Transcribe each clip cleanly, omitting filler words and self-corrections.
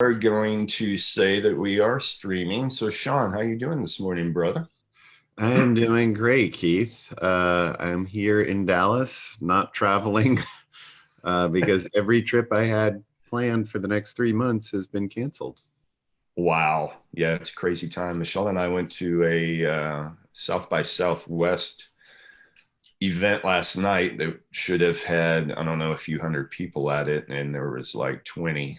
Are going to say that we are streaming. So, Shawn, how you doing this morning, brother? I am doing great, Keith. I'm here in Dallas, not traveling because every trip I had planned for the next 3 months has been canceled. Wow. Yeah, it's a crazy time. Michelle and I went to a South by Southwest event last night that should have had, I don't know, a few hundred people at it, and there was like 20.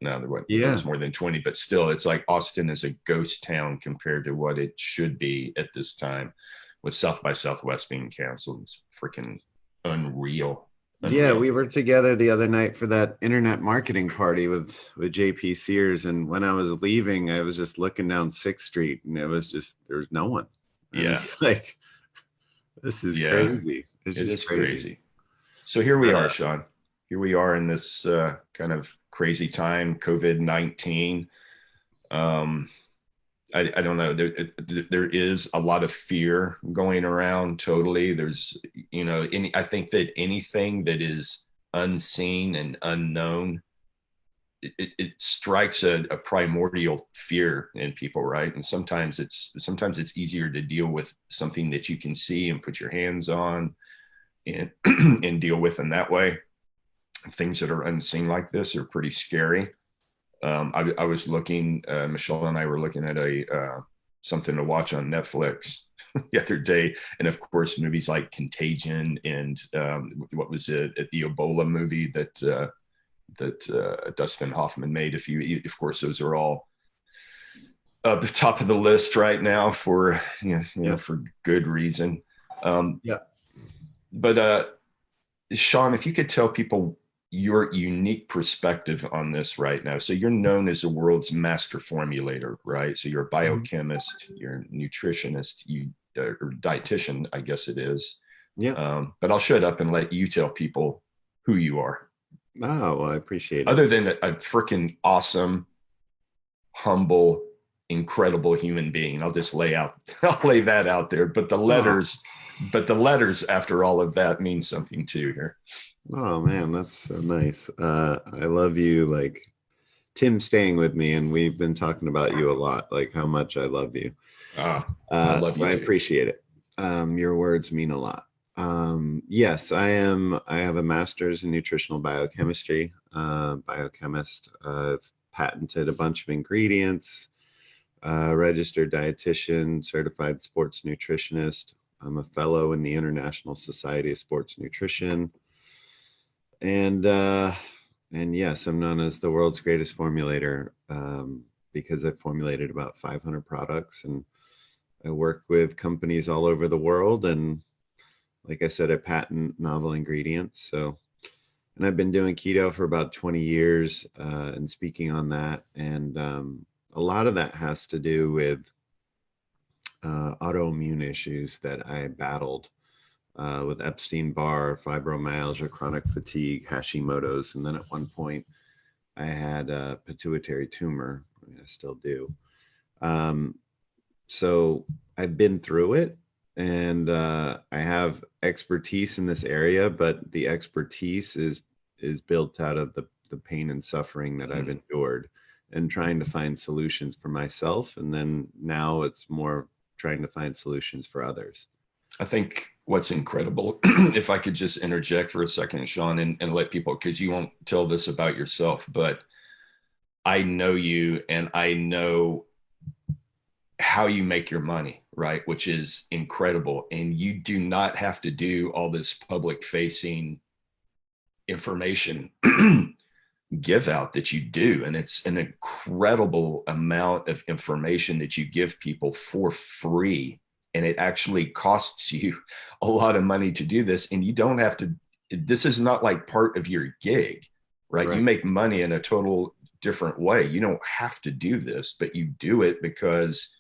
No, there Yeah, was more than 20, but still, it's like Austin is a ghost town compared to what it should be at this time, with South by Southwest being canceled. It's freaking unreal. yeah. Unreal. We were together the other night for that internet marketing party with JP Sears, and when I was leaving, I was just looking down 6th Street, and it was just there was no one, and Yeah. it's like this is Yeah. crazy. It's It just is crazy. crazy. So here we are, Uh, Shawn. Here we are in this kind of crazy time, COVID-19. Um, I don't know. There is a lot of fear going around. Totally. I think that anything that is unseen and unknown, it strikes a primordial fear in people, right? And sometimes it's easier to deal with something that you can see and put your hands on and and deal with in that way. Things that are unseen like this are pretty scary. I was looking, Michelle and I were looking at a something to watch on Netflix the other day, and of course, movies like Contagion and what was it, the Ebola movie that Dustin Hoffman made. Of course, those are all at the top of the list right now for yeah, for good reason. Um, yeah. but Shawn, if you could tell people your unique perspective on this right now. So you're known as the world's master formulator, right? So you're a Mhm. biochemist, you're a nutritionist, or dietitian, I guess it is. Yeah. But I'll shut up and let you tell people who you are, Oh, well, I appreciate it. other than a freaking awesome, humble, incredible human being. I'll just I'll lay that out there. Oh, But the letters after all of that mean something too here. oh man, that's so nice. I love you. Like Tim's staying with me, and we've been talking about you a lot, like how much I love you. I love So you I too. appreciate it. Your words mean a lot. Yes, I am. I have a master's in nutritional biochemistry, biochemist. I've patented a bunch of ingredients, registered dietitian, certified sports nutritionist. I'm a fellow in the International Society of Sports Nutrition. And and yes, I'm known as the world's greatest formulator because I've formulated about 500 products, and I work with companies all over the world. And like I said, I patent novel ingredients. So, and I've been doing keto for about 20 years and speaking on that. And a lot of that has to do with autoimmune issues that I battled with Epstein-Barr, fibromyalgia, chronic fatigue, Hashimoto's, and then at one point I had a pituitary tumor. I mean, I still do. Um, so I've been through it, and I have expertise in this area, but the expertise is built out of the pain and suffering that I've Mm. endured and trying to find solutions for myself. And then now it's more trying to find solutions for others. I think what's incredible, if I could just interject for a second, Shawn, and let people, because you won't tell this about yourself, but I know you and I know how you make your money, right? Which is incredible. And you do not have to do all this public facing information give out that you do. And it's an incredible amount of information that you give people for free. And it actually costs you a lot of money to do this. And you don't have to, this is not like part of your gig, right? You Right. make money in a total different way. You don't have to do this, but you do it because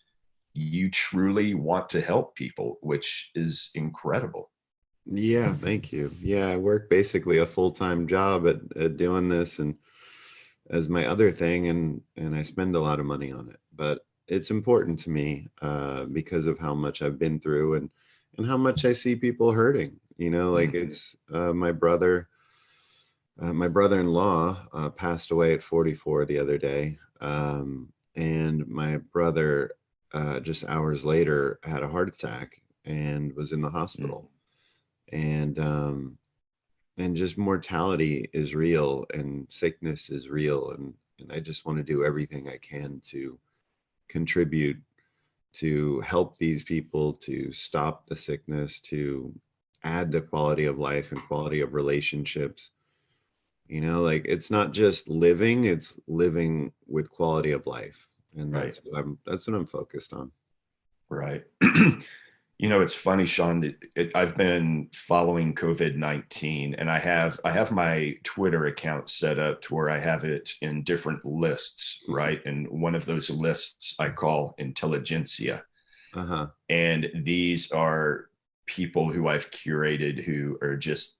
you truly want to help people, which is incredible. Yeah, thank you. Yeah, I work basically a full-time job at doing this and as my other thing, and I spend a lot of money on it. But it's important to me because of how much I've been through and how much I see people hurting. You know, like Mm-hmm. it's my brother. my brother-in-law passed away at 44 the other day. And my brother, just hours later, had a heart attack and was in the hospital. And just mortality is real and sickness is real. And I just want to do everything I can to contribute to help these people, to stop the sickness, to add to quality of life and quality of relationships. You know, like it's not just living, it's living with quality of life. And Right. that's what I'm focused on. Right. You know, it's funny, Shawn, that I've been following COVID-19, and I have my Twitter account set up to where I have it in different lists, right? And one of those lists I call Intelligentsia. Uh-huh. And these are people who I've curated who are just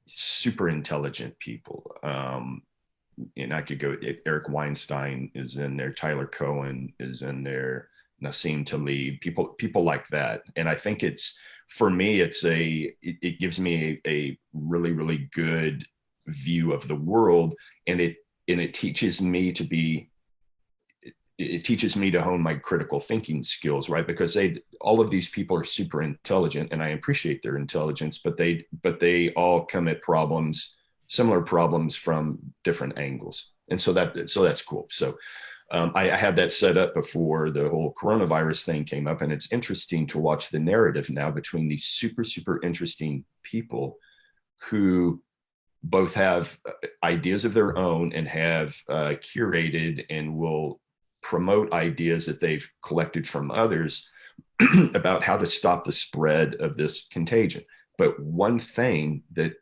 super intelligent people. And I could go, 𝐤𝐢𝐳𝐬𝐿 is in there, Tyler Cohen is in there, Nassim Taleb, people like that. And I think it's, for me, it gives me a really, really good view of the world. And it teaches me to be, it teaches me to hone my critical thinking skills, right? Because all of these people are super intelligent and I appreciate their intelligence, but they all come at similar problems from different angles. And so that's cool. So I had that set up before the whole coronavirus thing came up. And it's interesting to watch the narrative now between these super, super interesting people who both have ideas of their own and have curated and will promote ideas that they've collected from others about how to stop the spread of this contagion. But one thing that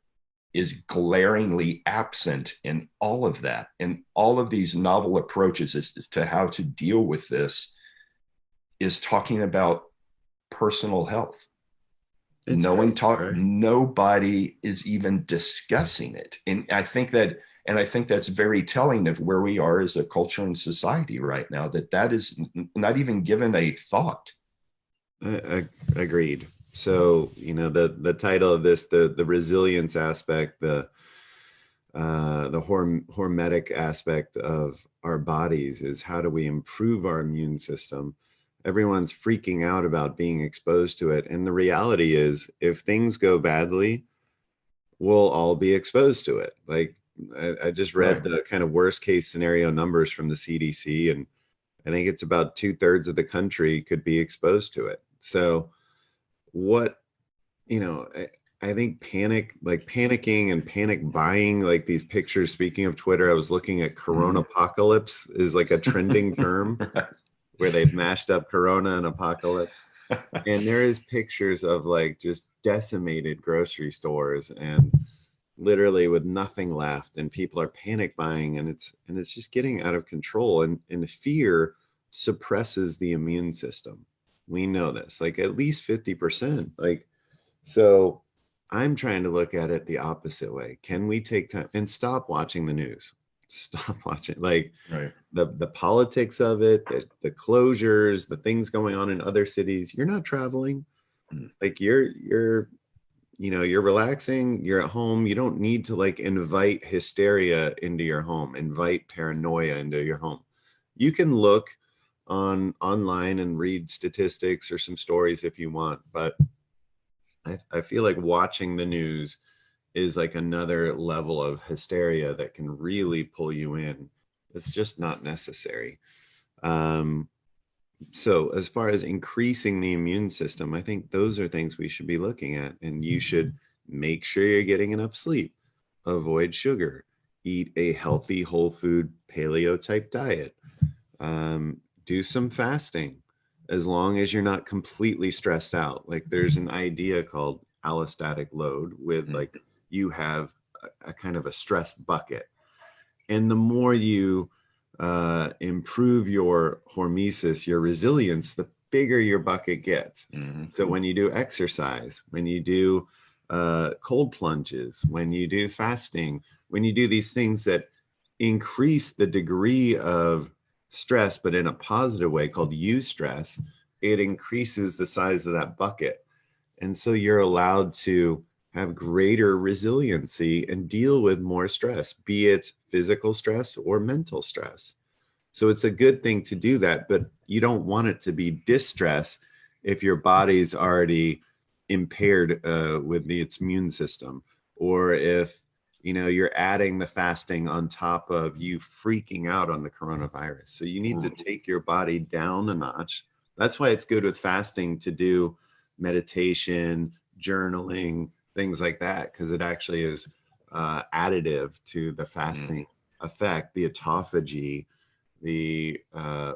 is glaringly absent in all of that and all of these novel approaches as to how to deal with this is talking about personal health. Nobody is even discussing it. And I think that's very telling of where we are as a culture and society right now, that is not even given a thought. Agreed. So, you know, the title of this, the resilience aspect, the hormetic aspect of our bodies is how do we improve our immune system? Everyone's freaking out about being exposed to it. And the reality is, if things go badly, we'll all be exposed to it. Like I just read the kind of worst case scenario numbers from the CDC, and I think it's about 2/3 of the country could be exposed to it. So I think panicking and panic buying, like these pictures, speaking of Twitter, I was looking at Corona apocalypse is like a trending term where they've mashed up Corona and apocalypse. And there is pictures of like just decimated grocery stores and literally with nothing left, and people are panic buying, and it's just getting out of control. And fear suppresses the immune system. We know this, like at least 50%. Like, so I'm trying to look at it the opposite way. Can we take time and stop watching the news? Stop watching, like the politics of it, the closures, the things going on in other cities. You're not traveling. Like you're relaxing, you're at home. You don't need to like invite hysteria into your home, invite paranoia into your home. You can look online and read statistics or some stories if you want, but I feel like watching the news is like another level of hysteria that can really pull you in. It's just not necessary. So as far as increasing the immune system, I think those are things we should be looking at. And you should make sure you're getting enough sleep, avoid sugar, eat a healthy whole food paleo type diet, do some fasting, as long as you're not completely stressed out. Like there's an idea called allostatic load with like you have a kind of a stress bucket. And the more you improve your hormesis, your resilience, the bigger your bucket gets. So when you do exercise, when you do cold plunges, when you do fasting, when you do these things that increase the degree of stress, but in a positive way called eustress, it increases the size of that bucket. And so you're allowed to have greater resiliency and deal with more stress, be it physical stress or mental stress. So it's a good thing to do that, but you don't want it to be distress if your body's already impaired with its immune system, or if you're adding the fasting on top of you freaking out on the coronavirus. So you need to take your body down a notch. That's why it's good with fasting to do meditation, journaling, things like that, because it actually is additive to the fasting effect, the autophagy, the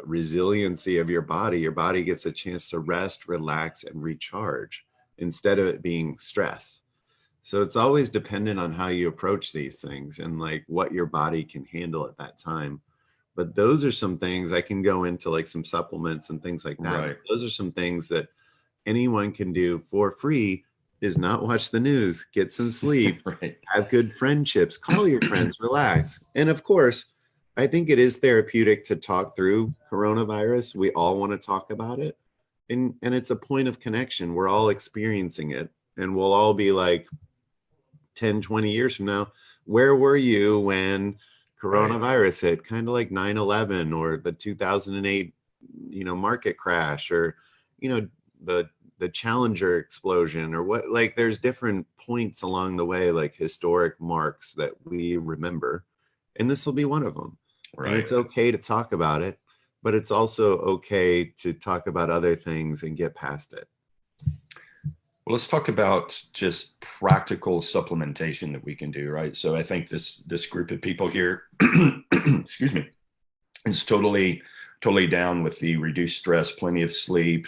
resiliency of your body. Your body gets a chance to rest, relax, and recharge instead of it being stress. So it's always dependent on how you approach these things and like what your body can handle at that time. But those are some things I can go into, like some supplements and things like that. Right. Those are some things that anyone can do for free. Is not watch the news, get some sleep, Right. have good friendships, call your friends, relax. And of course, I think it is therapeutic to talk through coronavirus. We all want to talk about it. And it's a point of connection. We're all experiencing it. And we'll all be like 10, 20 years from now, where were you when coronavirus hit? Kind of like 9/11 or the 2008, market crash, or, the Challenger explosion, or what. Like there's different points along the way, like historic marks that we remember. And this will be one of them. Right. And it's okay to talk about it, but it's also okay to talk about other things and get past it. Well, let's talk about just practical supplementation that we can do, right? So I think this group of people here, excuse me, is totally down with the reduced stress, plenty of sleep,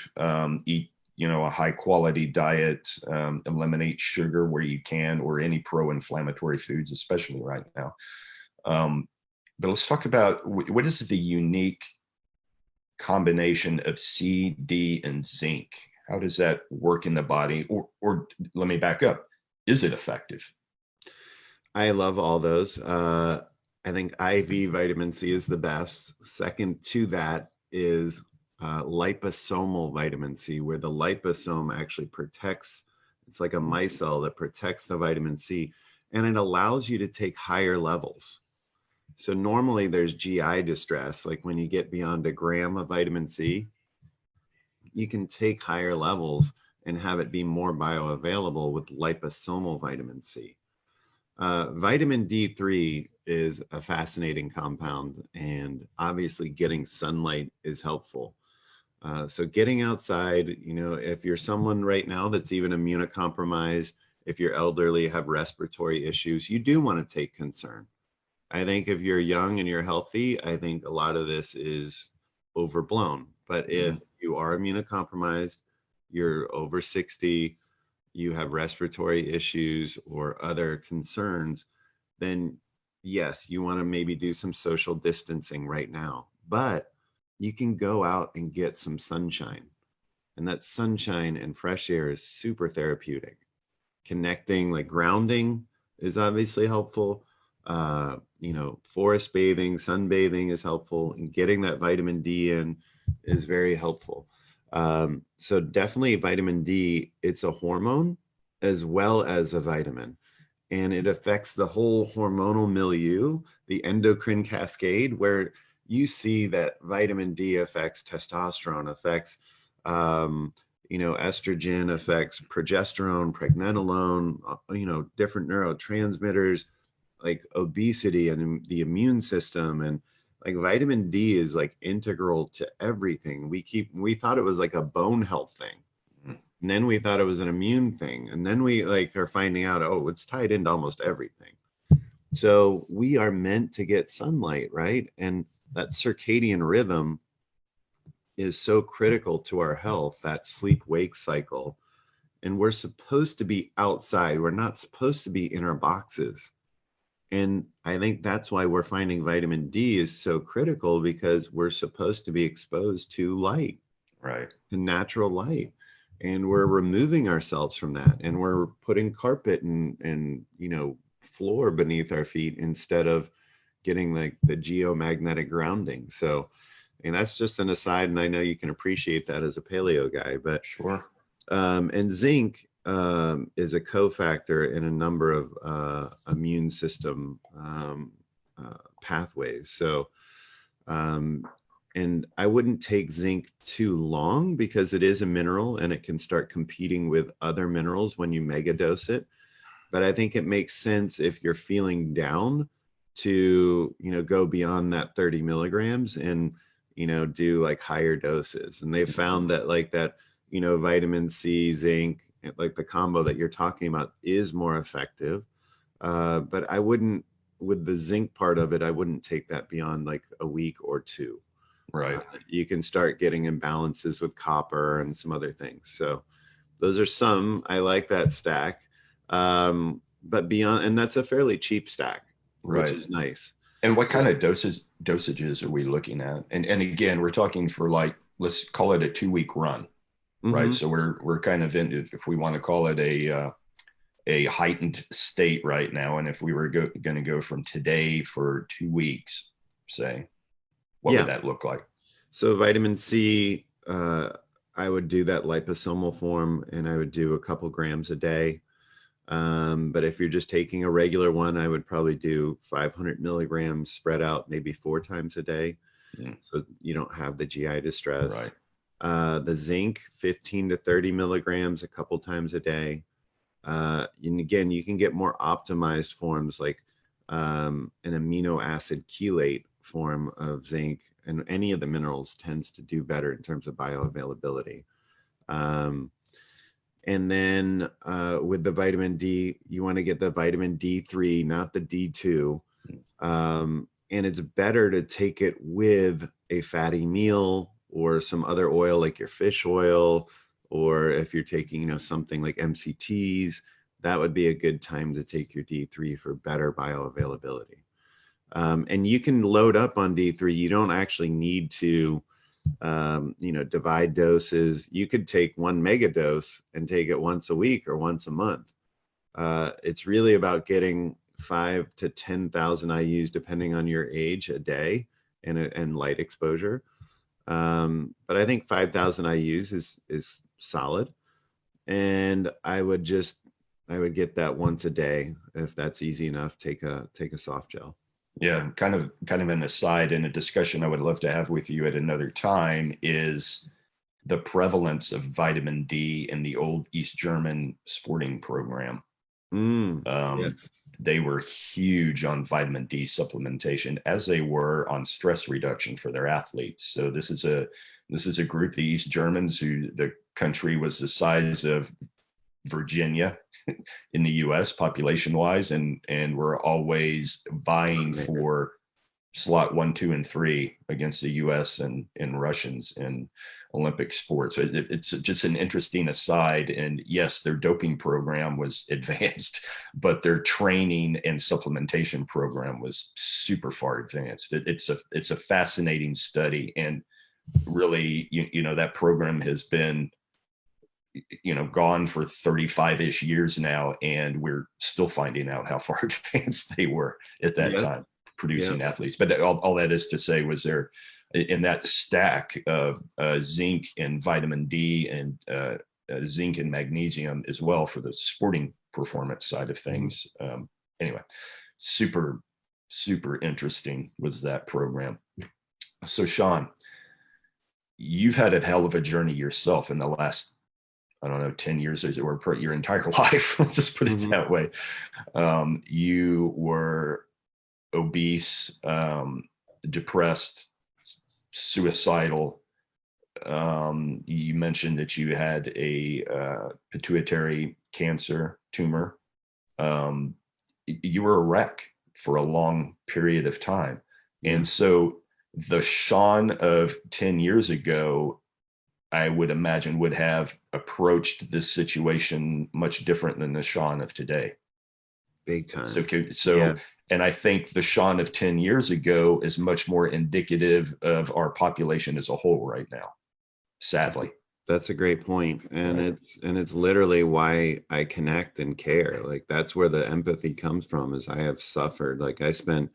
eat a high quality diet, eliminate sugar where you can, or any pro-inflammatory foods, especially right now. But let's talk about what is the unique combination of C, D, and zinc. How does that work in the body? Or let me back up. Is it effective? I love all those. I think IV vitamin C is the best. Second to that is liposomal vitamin C, where the liposome actually protects. It's like a micelle that protects the vitamin C, and it allows you to take higher levels. So normally there's GI distress, like when you get beyond a gram of vitamin C, you can take higher levels and have it be more bioavailable with liposomal vitamin C. Vitamin D3 is a fascinating compound, and obviously getting sunlight is helpful. So getting outside, if you're someone right now that's even immunocompromised, if you're elderly, have respiratory issues, you do want to take concern. I think if you're young and you're healthy, I think a lot of this is overblown. But if you are immunocompromised, you're over 60, you have respiratory issues or other concerns, then yes, you want to maybe do some social distancing right now. But you can go out and get some sunshine. And that sunshine and fresh air is super therapeutic. Connecting, like grounding, is obviously helpful. Forest bathing, sunbathing is helpful, and getting that vitamin D in is very helpful. So definitely vitamin D, it's a hormone as well as a vitamin, and it affects the whole hormonal milieu, the endocrine cascade, where you see that vitamin D affects testosterone, affects, estrogen, affects progesterone, pregnenolone, different neurotransmitters, like obesity and the immune system. And like vitamin D is like integral to everything. We thought it was like a bone health thing. And then we thought it was an immune thing. And then we are finding out, oh, it's tied into almost everything. So we are meant to get sunlight, right? And that circadian rhythm is so critical to our health, that sleep-wake cycle. And we're supposed to be outside. We're not supposed to be in our boxes. And I think that's why we're finding vitamin D is so critical, because we're supposed to be exposed to light, right? To natural light. And we're removing ourselves from that. And we're putting carpet and floor beneath our feet instead of getting like the geomagnetic grounding. So, and that's just an aside. And I know you can appreciate that as a paleo guy, but sure. And zinc is a cofactor in a number of immune system pathways. So, and I wouldn't take zinc too long because it is a mineral and it can start competing with other minerals when you mega dose it. But I think it makes sense if you're feeling down to, go beyond that 30 milligrams and, do like higher doses. And they found that like that, vitamin C, zinc, like the combo that you're talking about is more effective. But I wouldn't, with the zinc part of it, I wouldn't take that beyond like a week or two. Right. You can start getting imbalances with copper and some other things. So those are some. I like that stack. But beyond, and that's a fairly cheap stack, which is nice. And what kind of dosages are we looking at? And again, we're talking for like, let's call it a 2-week run, right? So we're kind of in, if we want to call it a heightened state right now, and if we were going to go from today for 2 weeks, say, what would that look like? So vitamin C, I would do that liposomal form, and I would do a couple grams a day. But if you're just taking a regular one, I would probably do 500 milligrams spread out maybe 4 times a day. So you don't have the GI distress. Right. The zinc, 15 to 30 milligrams a couple times a day. And again, you can get more optimized forms like an amino acid chelate form of zinc, and any of the minerals tends to do better in terms of bioavailability. And then with the vitamin D, you want to get the vitamin D3, not the D2. And it's better to take it with a fatty meal or some other oil like your fish oil, or if you're taking, something like MCTs, that would be a good time to take your D3 for better bioavailability. And you can load up on D3. You don't actually need to, divide doses. You could take 1 mega dose and take it once a week or once a month. It's really about getting 5 to 10,000 IUs, depending on your age, a day and light exposure. But I think 5,000 IUs is solid. And I would get that once a day. If that's easy enough, take a soft gel. Yeah, kind of an aside in a discussion I would love to have with you at another time is the prevalence of vitamin D in the old East German sporting program. They were huge on vitamin D supplementation, as they were on stress reduction for their athletes. So this is a group, the East Germans, who the country was the size of Virginia in the US population wise, and we're always vying for slot 1, 2, and 3 against the US and Russians in Olympic sports. So it's just an interesting aside. And yes, their doping program was advanced, but their training and supplementation program was super far advanced. It's a fascinating study, and really, that program has been gone for 35-ish years now, and we're still finding out how far advanced they were at that time producing athletes. But all that is to say, was there in that stack of zinc and vitamin D and zinc and magnesium as well for the sporting performance side of things. Anyway, super interesting was that program. So Shawn, you've had a hell of a journey yourself in the last, I don't know, 10 years or your entire life. Let's just put it that way. You were obese, depressed, suicidal. You mentioned that you had a pituitary cancer tumor. You were a wreck for a long period of time. And so the Shawn of 10 years ago, I would imagine, would have approached this situation much different than the Shawn of today. Big time. So and I think the Shawn of 10 years ago is much more indicative of our population as a whole right now, sadly. That's a great point. And it's literally why I connect and care. Like, that's where the empathy comes from, is I have suffered. Like, I spent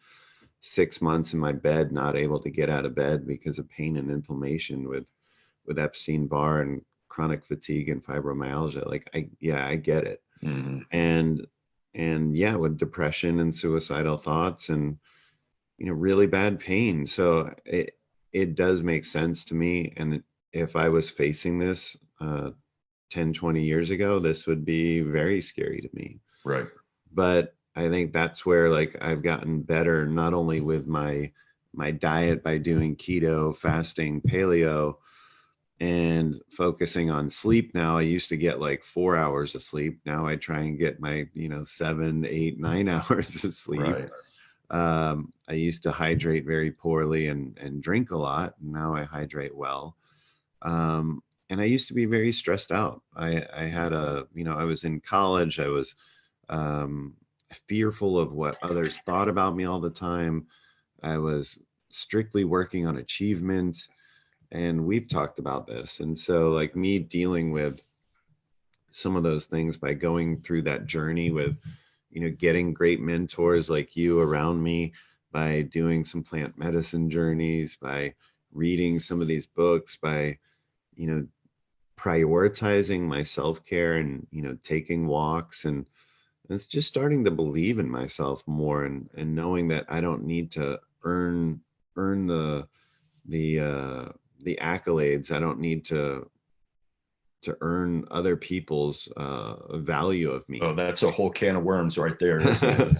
6 months in my bed, not able to get out of bed because of pain and inflammation with Epstein-Barr and chronic fatigue and fibromyalgia. Like I get it. Mm-hmm. And yeah, with depression and suicidal thoughts and, really bad pain. So it does make sense to me. And if I was facing this 10, 20 years ago, this would be very scary to me. Right. But I think that's where like I've gotten better, not only with my diet by doing keto, fasting, paleo, and focusing on sleep. Now I used to get like 4 hours of sleep. Now I try and get my 7, 8, 9 hours of sleep. Right. I used to hydrate very poorly and drink a lot. Now I hydrate well. And I used to be very stressed out. I had I was in college. I was fearful of what others thought about me all the time. I was strictly working on achievement. And we've talked about this. And so like me dealing with some of those things by going through that journey with, getting great mentors like you around me, by doing some plant medicine journeys, by reading some of these books, by, prioritizing my self-care and, taking walks, and it's just starting to believe in myself more, and knowing that I don't need to earn the accolades. I don't need to earn other people's value of me. Oh, that's a whole can of worms right there, isn't it?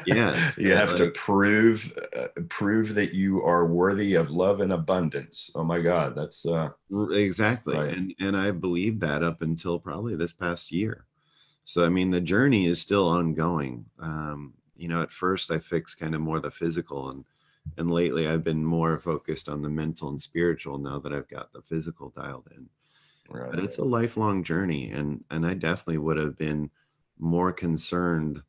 Yes. You have to prove that you are worthy of love and abundance. Oh my God, that's exactly. right. And I believed that up until probably this past year. So I mean, the journey is still ongoing. At first I fixed kind of more the physical, and lately I've been more focused on the mental and spiritual now that I've got the physical dialed in. Right. But it's a lifelong journey, and I definitely would have been more concerned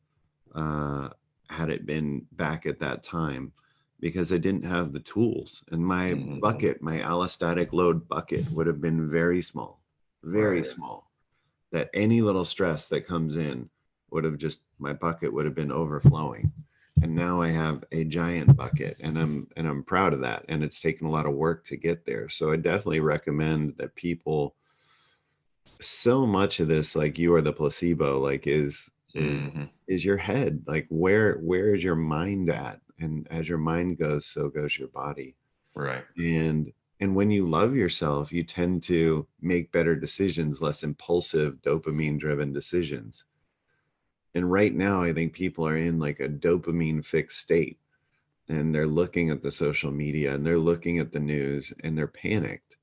had it been back at that time, because I didn't have the tools, and my bucket, my allostatic load bucket, would have been very small, very small. That any little stress that comes in would have my bucket would have been overflowing. And now I have a giant bucket, and I'm proud of that. And it's taken a lot of work to get there. So I definitely recommend that people, so much of this, like you are the placebo, like is your head. Like where is your mind at? And as your mind goes, so goes your body. Right. And when you love yourself, you tend to make better decisions, less impulsive, dopamine driven decisions. And right now, I think people are in like a dopamine fixed state, and they're looking at the social media and they're looking at the news and they're panicked.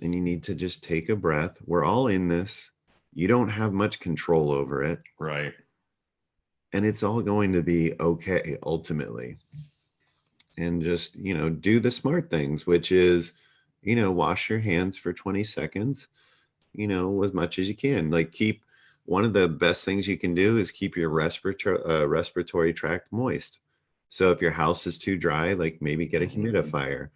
And you need to just take a breath. We're all in this. You don't have much control over it. Right. And it's all going to be okay ultimately. And just, do the smart things, which is, wash your hands for 20 seconds, as much as you can. Like one of the best things you can do is keep your respiratory tract moist. So if your house is too dry, like maybe get a humidifier,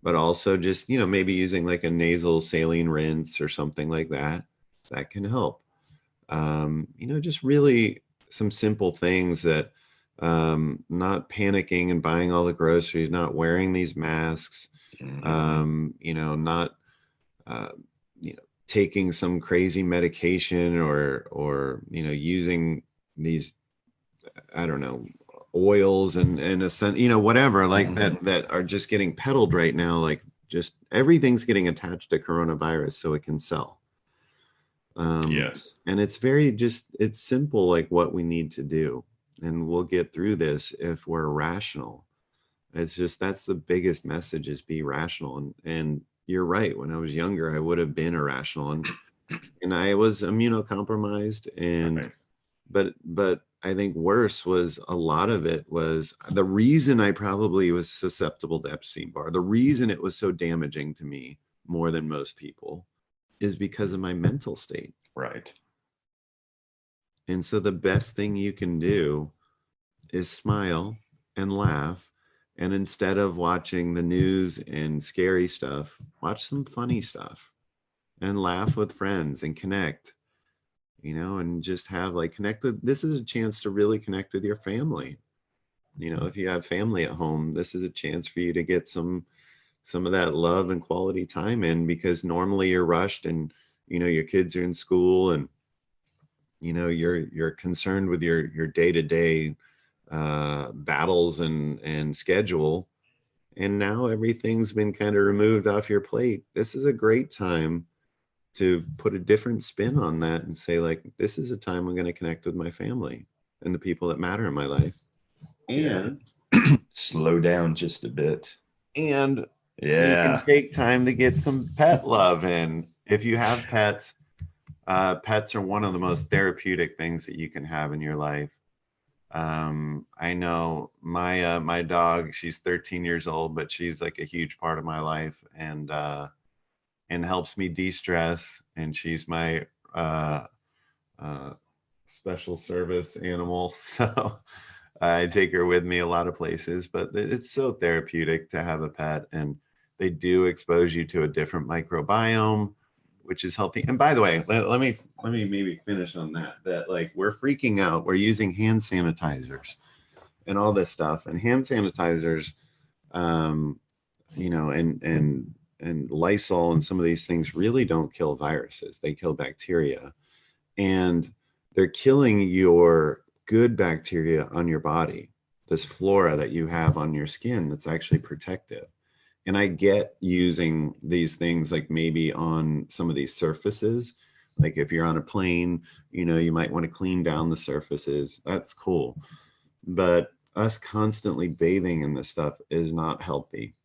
but also just, maybe using like a nasal saline rinse or something like that, that can help. Just really some simple things that, not panicking and buying all the groceries, not wearing these masks, not, taking some crazy medication or using these, I don't know, oils and whatever, like that are just getting peddled right now. Like just everything's getting attached to coronavirus so it can sell. Yes. And it's it's simple, like what we need to do. And we'll get through this if we're rational. It's just, that's the biggest message, is be rational. And you're right. When I was younger, I would have been irrational, and I was immunocompromised. And but I think worse was, a lot of it was the reason I probably was susceptible to Epstein-Barr. The reason it was so damaging to me more than most people is because of my mental state. Right. And so the best thing you can do is smile and laugh. And instead of watching the news and scary stuff, watch some funny stuff and laugh with friends and connect, and just have this is a chance to really connect with your family. If you have family at home, this is a chance for you to get some some of that love and quality time in, because normally you're rushed and, you know, your kids are in school and, you know, you're concerned with your day-to-day battles and schedule. And now everything's been kind of removed off your plate. This is a great time to put a different spin on that and say, like, this is a time I'm going to connect with my family and the people that matter in my life. And slow down just a bit. And you Yeah. can take time to get some pet love in. If you have pets, pets are one of the most therapeutic things that you can have in your life. I know my dog, she's 13 years old, but she's like a huge part of my life and helps me de-stress. And she's my special service animal. So I take her with me a lot of places, but it's so therapeutic to have a pet, and they do expose you to a different microbiome, which is healthy. And by the way, let me maybe finish on that like we're freaking out. We're using hand sanitizers and all this stuff, and hand sanitizers, you know, and Lysol and some of these things really don't kill viruses. They kill bacteria, and they're killing your good bacteria on your body, this flora that you have on your skin that's actually protective. And I get using these things like maybe on some of these surfaces, like if you're on a plane, you know, you might want to clean down the surfaces. That's cool. But us constantly bathing in this stuff is not healthy.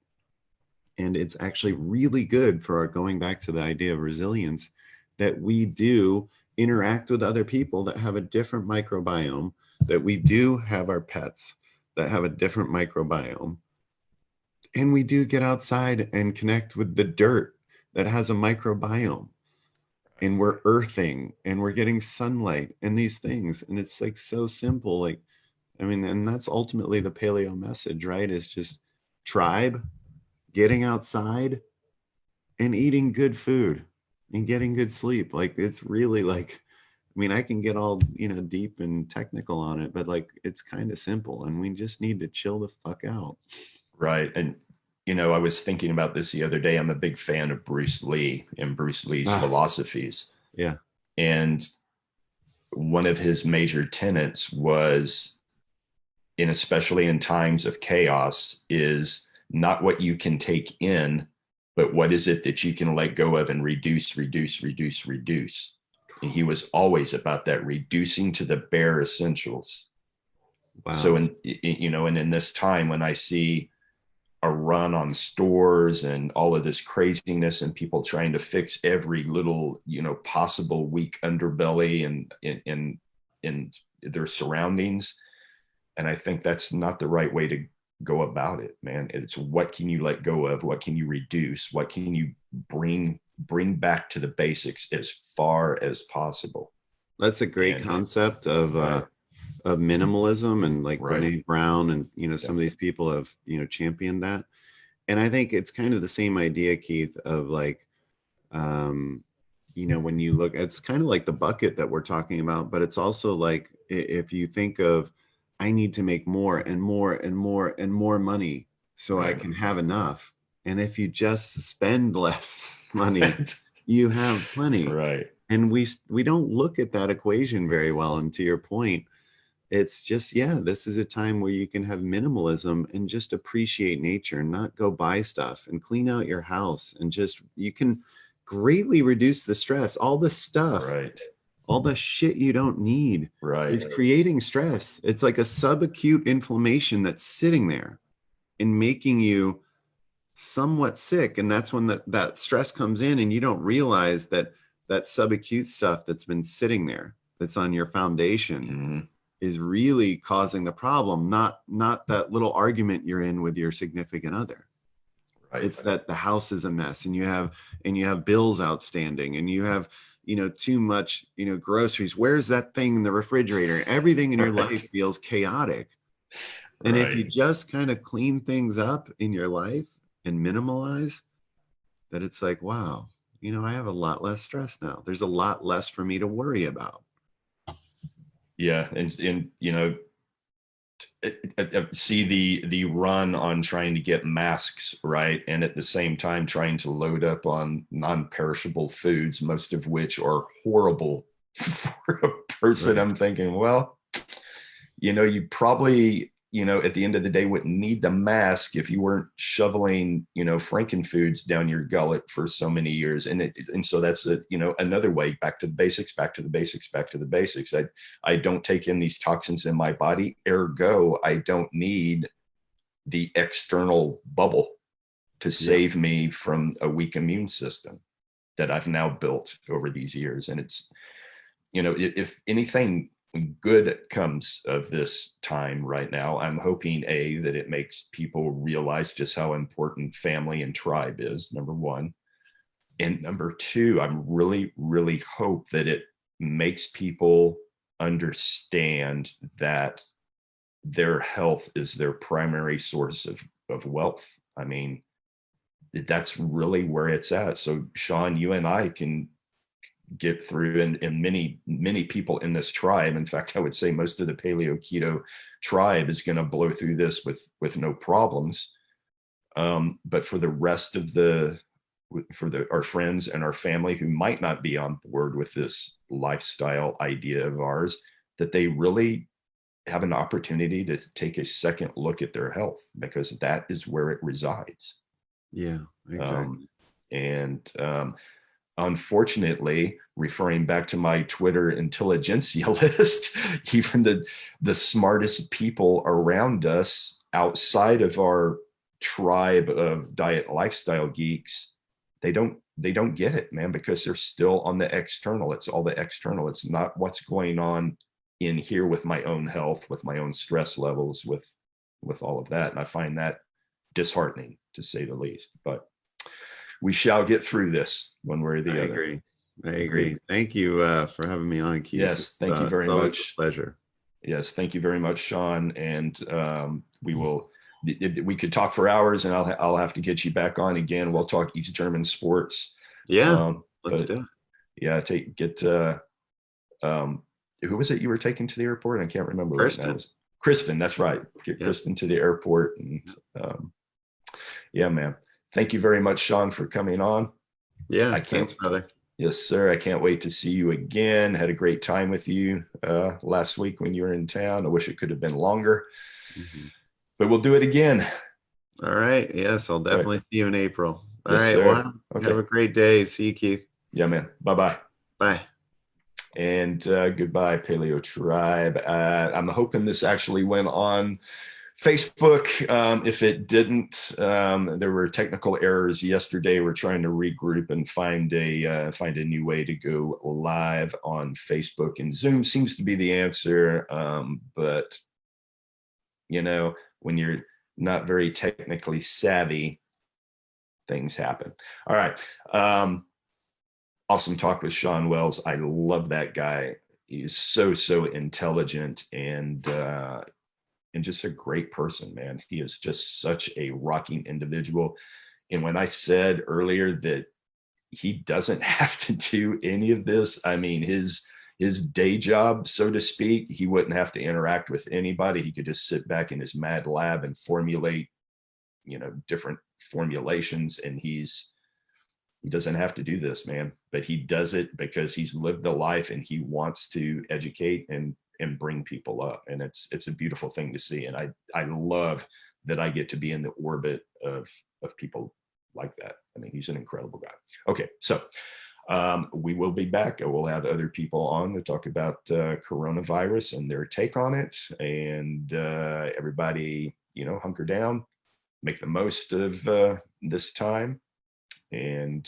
And it's actually really good for our, going back to the idea of resilience, that we do interact with other people that have a different microbiome, that we do have our pets that have a different microbiome, and we do get outside and connect with the dirt that has a microbiome, and we're earthing and we're getting sunlight and these things. And it's like so simple. Like, I mean, and that's ultimately the paleo message, right? Is just tribe, getting outside and eating good food and getting good sleep. Like, it's really like, I mean, I can get all, you know, deep and technical on it, but like, it's kind of simple, and we just need to chill the fuck out. Right. And, you know, I was thinking about this the other day. I'm a big fan of Bruce Lee and Bruce Lee's philosophies. Yeah. And one of his major tenets was, in especially in times of chaos, is not what you can take in, but what is it that you can let go of and reduce. And he was always about that, reducing to the bare essentials. Wow. So, you know, and in this time when I see a run on stores and all of this craziness and people trying to fix every little, you know, possible weak underbelly and in their surroundings. And I think that's not the right way to go about it, man. It's what can you let go of? What can you reduce? What can you bring back to the basics as far as possible? That's a great concept of minimalism, and like Brene Brown and, you know, some of these people have, you know, championed that. And I think it's kind of the same idea, Keith, of like, you know, when you look, it's kind of like the bucket that we're talking about, but it's also like, if you think of, I need to make more and more and more and more money so I can have enough. And if you just spend less money, you have plenty. Right. And we don't look at that equation very well. And to your point, it's just, yeah, this is a time where you can have minimalism and just appreciate nature and not go buy stuff and clean out your house. And just, you can greatly reduce the stress. All the stuff, all the shit you don't need is creating stress. It's like a subacute inflammation that's sitting there and making you somewhat sick. And that's when that stress comes in, and you don't realize that subacute stuff that's been sitting there, that's on your foundation, is really causing the problem, not that little argument you're in with your significant other. Right. It's that the house is a mess, and you have bills outstanding, and you have, you know, too much, you know, groceries. Where's that thing in the refrigerator? Everything in your life feels chaotic. And if you just kind of clean things up in your life and minimalize, that it's like, wow, you know, I have a lot less stress now. There's a lot less for me to worry about. Yeah. And you know, see the run on trying to get masks, right, and at the same time trying to load up on non-perishable foods, most of which are horrible for a person. Right. I'm thinking, well, you probably, at the end of the day wouldn't need the mask if you weren't shoveling, frankenfoods down your gullet for so many years. And so that's another way, back to the basics, back to the basics, back to the basics. I don't take in these toxins in my body, ergo I don't need the external bubble to save me from a weak immune system that I've now built over these years. And it's, if anything good comes of this time right now, I'm hoping that it makes people realize just how important family and tribe is, number one. And number two, I'm really hope that it makes people understand that their health is their primary source of wealth. I mean, that's really where it's at. So Shawn, you and I can get through, and many people in this tribe, in fact, I would say most of the paleo keto tribe is going to blow through this with no problems. But for the rest of our friends and our family who might not be on board with this lifestyle idea of ours, that they really have an opportunity to take a second look at their health, because that is where it resides. Yeah, exactly. And unfortunately, referring back to my Twitter intelligentsia list, even the smartest people around us outside of our tribe of diet lifestyle geeks, they don't get it, man, because they're still on the external. It's all the external. It's not what's going on in here with my own health, with my own stress levels, with all of that. And I find that disheartening, to say the least. But we shall get through this one way or the other. I agree. Thank you for having me on, Keith. Yes, thank you very it's always much. A pleasure. Yes, thank you very much, Shawn. And we could talk for hours, and I'll have to get you back on again. We'll talk East German sports. Yeah, let's do it. Yeah, who was it you were taking to the airport? I can't remember. Kristen. Right now. Kristen, that's right. Get Kristen to the airport. And yeah, man. Thank you very much, Shawn, for coming on. Yeah, thanks, brother. Yes, sir. I can't wait to see you again. Had a great time with you last week when you were in town. I wish it could have been longer, but we'll do it again. All right. Yes, I'll definitely see you in April. All yes, right. Sir. Well, have a great day. See you, Keith. Yeah, man. Bye-bye. Bye. And goodbye, Paleo Tribe. I'm hoping this actually went on Facebook. If it didn't, there were technical errors yesterday. We're trying to regroup and find a new way to go live on Facebook, and Zoom seems to be the answer. But when you're not very technically savvy, things happen. All right. Awesome talk with Shawn Wells. I love that guy. He's so intelligent and just a great person, man. He is just such a rocking individual. And when I said earlier that he doesn't have to do any of this, I mean, his day job, so to speak, he wouldn't have to interact with anybody. He could just sit back in his mad lab and formulate, different formulations. And he doesn't have to do this, man, but he does it because he's lived the life and he wants to educate and bring people up. And it's a beautiful thing to see. And I love that I get to be in the orbit of people like that. I mean, he's an incredible guy. Okay. So we will be back. We'll have other people on to talk about coronavirus and their take on it. And everybody, hunker down, make the most of this time. And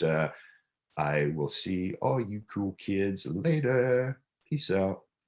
I will see all you cool kids later. Peace out.